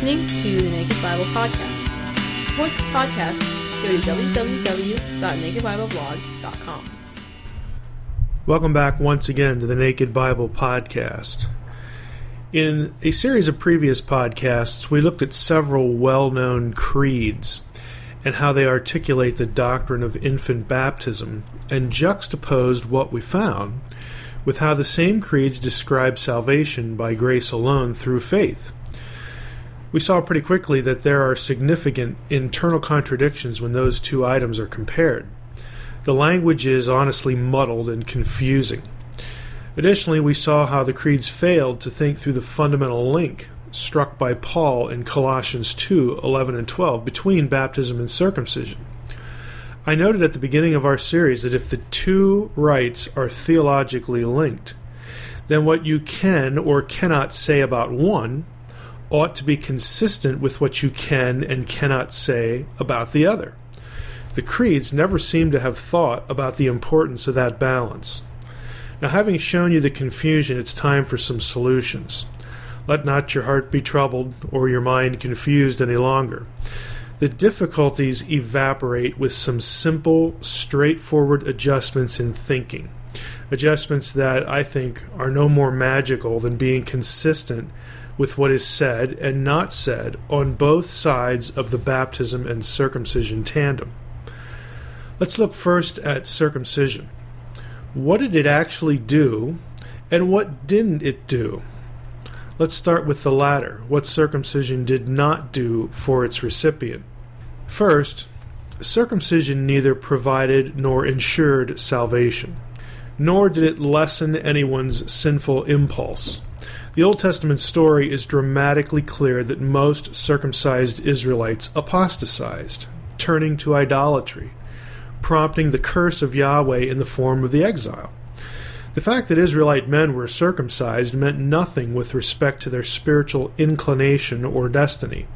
listening to the Naked Bible Podcast. To support this podcast, go to www.nakedbibleblog.com. Welcome back once again to the Naked Bible Podcast. In a series of previous podcasts, we looked at several well-known creeds and how they articulate the doctrine of infant baptism, and juxtaposed what we found with how the same creeds describe salvation by grace alone through faith. We saw pretty quickly that there are significant internal contradictions when those two items are compared. The language is honestly muddled and confusing. Additionally, we saw how the creeds failed to think through the fundamental link struck by Paul in Colossians 2:11 and 12 between baptism and circumcision. I noted at the beginning of our series that if the two rites are theologically linked, then what you can or cannot say about one ought to be consistent with what you can and cannot say about the other. The creeds never seem to have thought about the importance of that balance. Now, having shown you the confusion, it's time for some solutions. Let not your heart be troubled or your mind confused any longer. The difficulties evaporate with some simple, straightforward adjustments in thinking. Adjustments that I think are no more magical than being consistent with what is said and not said on both sides of the baptism and circumcision tandem. Let's look first at circumcision. What did it actually do, and what didn't it do? Let's start with the latter, what circumcision did not do for its recipient. First, circumcision neither provided nor ensured salvation, nor did it lessen anyone's sinful impulse. The Old Testament story is dramatically clear that most circumcised Israelites apostatized, turning to idolatry, prompting the curse of Yahweh in the form of the exile. The fact that Israelite men were circumcised meant nothing with respect to their spiritual inclination or destiny.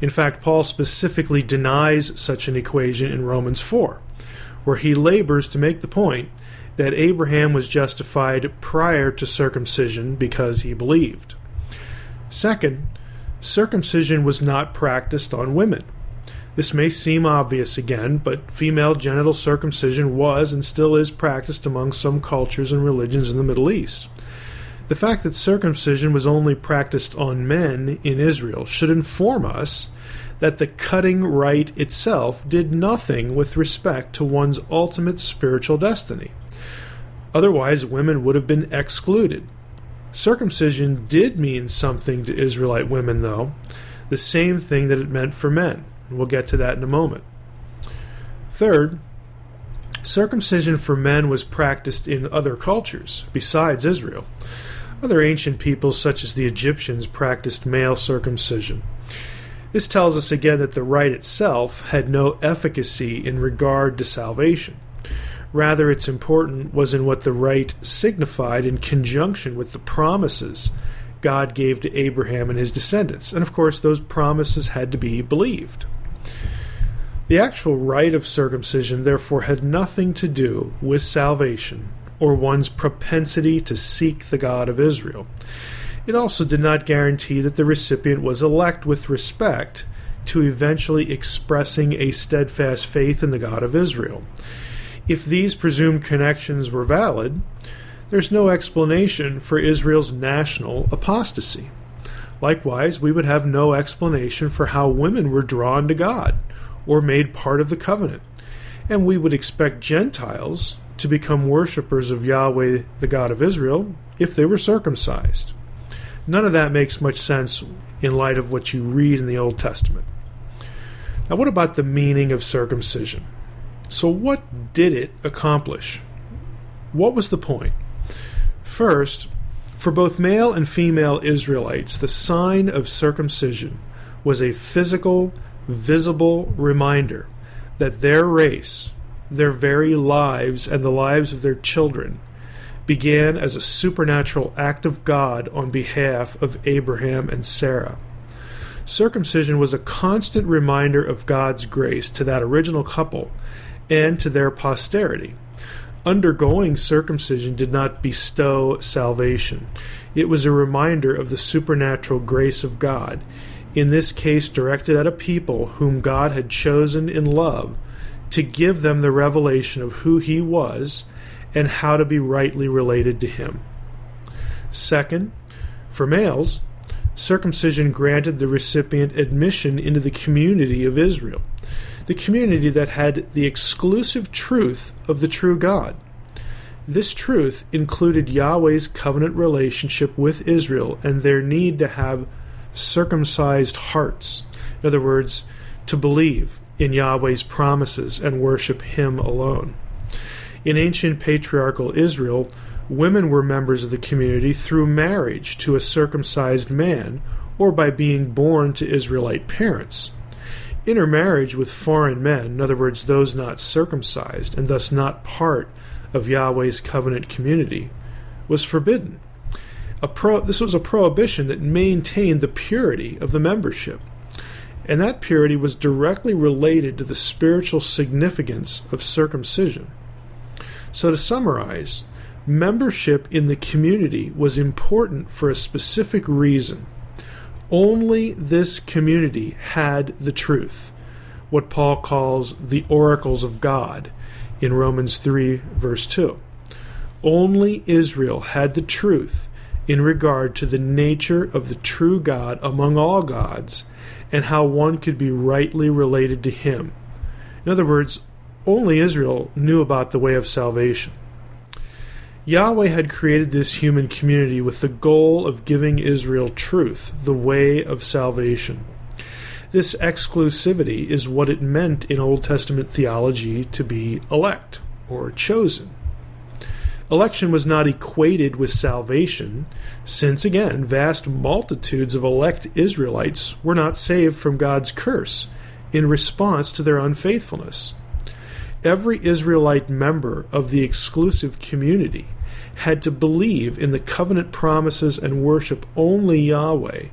In fact, Paul specifically denies such an equation in Romans 4, where he labors to make the point that Abraham was justified prior to circumcision because he believed. Second, circumcision was not practiced on women. This may seem obvious again, but female genital circumcision was and still is practiced among some cultures and religions in the Middle East. The fact that circumcision was only practiced on men in Israel should inform us that the cutting rite itself did nothing with respect to one's ultimate spiritual destiny. Otherwise, women would have been excluded. Circumcision did mean something to Israelite women, though, the same thing that it meant for men. We'll get to that in a moment. Third, circumcision for men was practiced in other cultures besides Israel. Other ancient peoples, such as the Egyptians, practiced male circumcision. This tells us again that the rite itself had no efficacy in regard to salvation. Rather, its importance was in what the rite signified in conjunction with the promises God gave to Abraham and his descendants. And of course, those promises had to be believed. The actual rite of circumcision, therefore, had nothing to do with salvation or one's propensity to seek the God of Israel. It also did not guarantee that the recipient was elect with respect to eventually expressing a steadfast faith in the God of Israel. If these presumed connections were valid, there's no explanation for Israel's national apostasy. Likewise, we would have no explanation for how women were drawn to God or made part of the covenant, and we would expect Gentiles to become worshippers of Yahweh, the God of Israel, if they were circumcised. None of that makes much sense in light of what you read in the Old Testament. Now, what about the meaning of circumcision? So what did it accomplish? What was the point? First, for both male and female Israelites, the sign of circumcision was a physical, visible reminder that their race, their very lives, and the lives of their children began as a supernatural act of God on behalf of Abraham and Sarah. Circumcision was a constant reminder of God's grace to that original couple and to their posterity. Undergoing circumcision did not bestow salvation. It was a reminder of the supernatural grace of God, in this case directed at a people whom God had chosen in love to give them the revelation of who he was and how to be rightly related to him. Second, for males, circumcision granted the recipient admission into the community of Israel, the community that had the exclusive truth of the true God. This truth included Yahweh's covenant relationship with Israel and their need to have circumcised hearts. In other words, to believe in Yahweh's promises and worship him alone. In ancient patriarchal Israel, women were members of the community through marriage to a circumcised man or by being born to Israelite parents. Intermarriage with foreign men, in other words, those not circumcised and thus not part of Yahweh's covenant community, was forbidden. This was a prohibition that maintained the purity of the membership, and that purity was directly related to the spiritual significance of circumcision. So to summarize, membership in the community was important for a specific reason. Only this community had the truth, what Paul calls the oracles of God in Romans 3, verse 2. Only Israel had the truth in regard to the nature of the true God among all gods and how one could be rightly related to him. In other words, only Israel knew about the way of salvation. Yahweh had created this human community with the goal of giving Israel truth, the way of salvation. This exclusivity is what it meant in Old Testament theology to be elect, or chosen. Election was not equated with salvation, since, again, vast multitudes of elect Israelites were not saved from God's curse in response to their unfaithfulness. Every Israelite member of the exclusive community had to believe in the covenant promises and worship only Yahweh,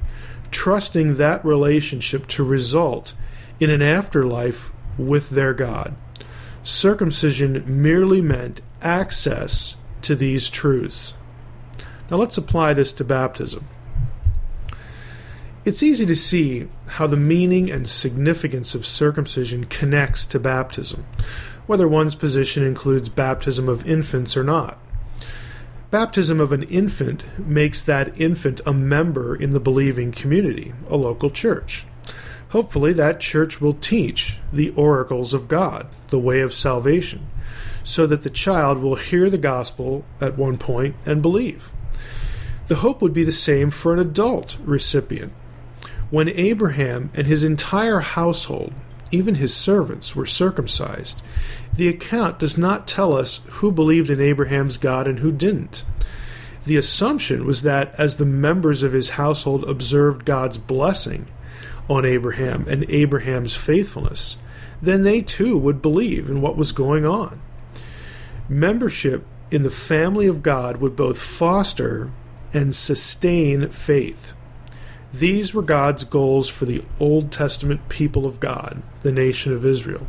trusting that relationship to result in an afterlife with their God. Circumcision merely meant access to these truths. Now let's apply this to baptism. It's easy to see how the meaning and significance of circumcision connects to baptism, whether one's position includes baptism of infants or not. Baptism of an infant makes that infant a member in the believing community, a local church. Hopefully that church will teach the oracles of God, the way of salvation, so that the child will hear the gospel at one point and believe. The hope would be the same for an adult recipient. When Abraham and his entire household, even his servants, were circumcised, the account does not tell us who believed in Abraham's God and who didn't. The assumption was that as the members of his household observed God's blessing on Abraham and Abraham's faithfulness, then they too would believe in what was going on. Membership in the family of God would both foster and sustain faith. These were God's goals for the Old Testament people of God, the nation of Israel.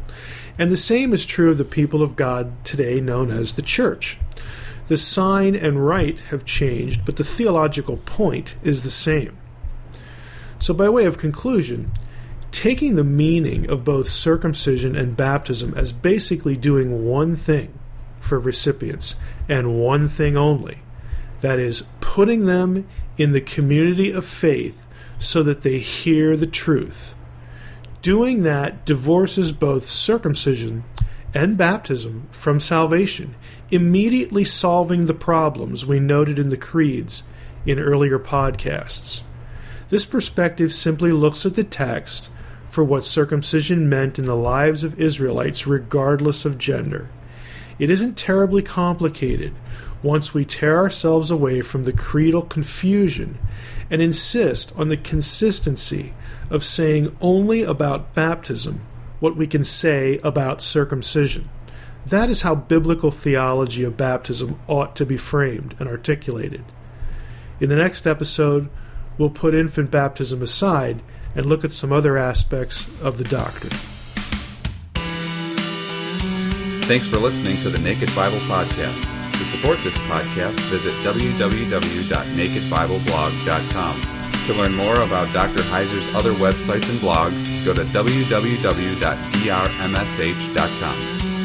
And the same is true of the people of God today known as the church. The sign and rite have changed, but the theological point is the same. So by way of conclusion, taking the meaning of both circumcision and baptism as basically doing one thing for recipients, and one thing only, that is, putting them in the community of faith so that they hear the truth. Doing that divorces both circumcision and baptism from salvation, immediately solving the problems we noted in the creeds in earlier podcasts. This perspective simply looks at the text for what circumcision meant in the lives of Israelites regardless of gender. It isn't terribly complicated once we tear ourselves away from the creedal confusion and insist on the consistency of saying only about baptism what we can say about circumcision. That is how biblical theology of baptism ought to be framed and articulated. In the next episode, we'll put infant baptism aside and look at some other aspects of the doctrine. Thanks for listening to the Naked Bible Podcast. To support this podcast, visit www.nakedbibleblog.com. To learn more about Dr. Heiser's other websites and blogs, go to www.drmsh.com.